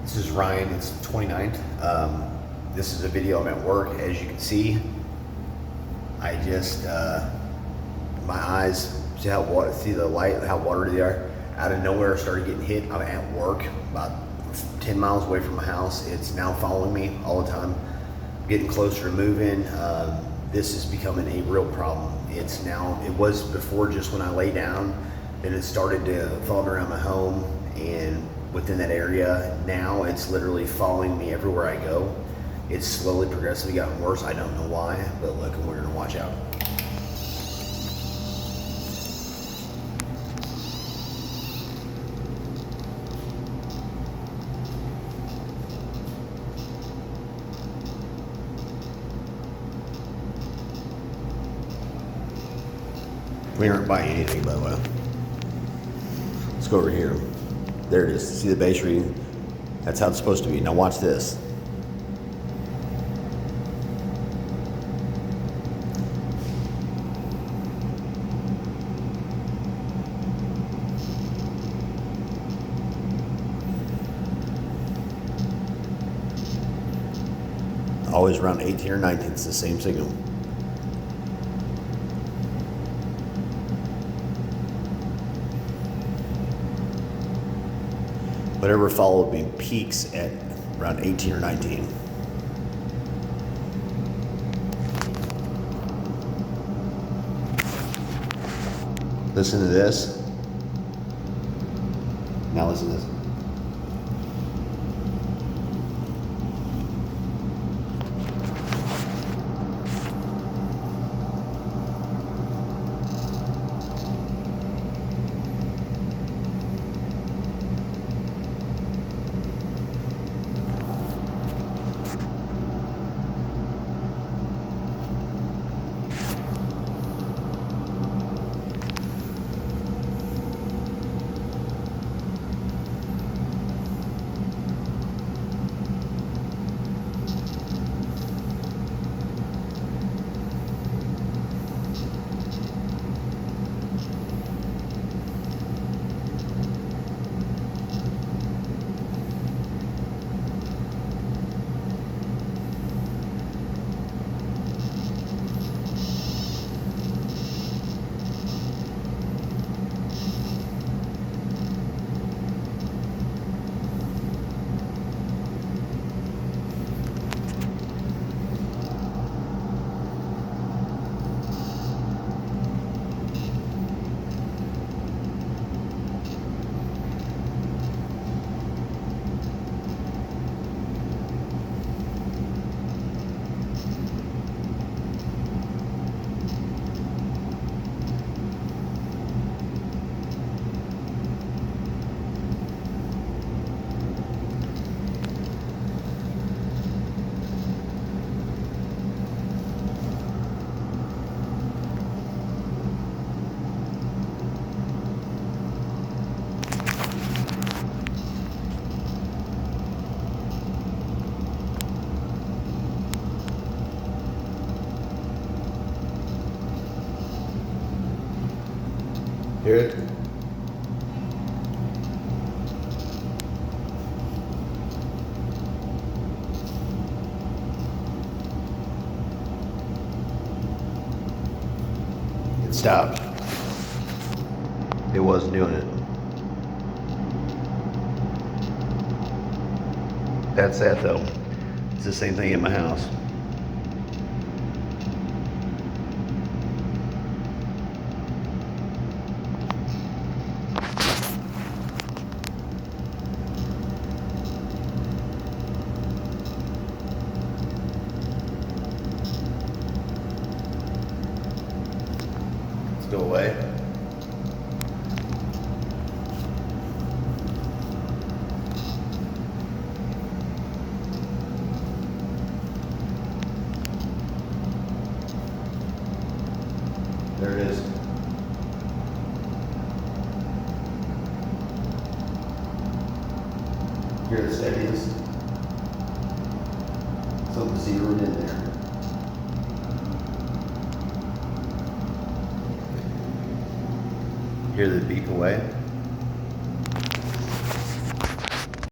This is Ryan, it's the 29th. This is a video. I'm at work. As you can see, I just, my eyes, see the light, how watery they are? Out of nowhere, started getting hit. I'm at work, about 10 miles away from my house. It's now following me all the time, getting closer to moving. This is becoming a real problem. It was before just when I lay down, then it started to follow around my home and within that area. Now it's literally following me everywhere I go. It's slowly, progressively gotten worse. I don't know why, but look, we're gonna watch out. We aren't buying anything, by the way. Let's go over here. There it is. See the base reading? That's how it's supposed to be. Now watch this. Always around 18 or 19, it's the same signal. Whatever followed me peaks at around 18 or 19. Listen to this. Now listen to this. Hear it? It stopped. It wasn't doing it. That's that though. It's the same thing in my house. Go away. There it is. Hear the steadiness? Something zeroed in there. Hear the beep away.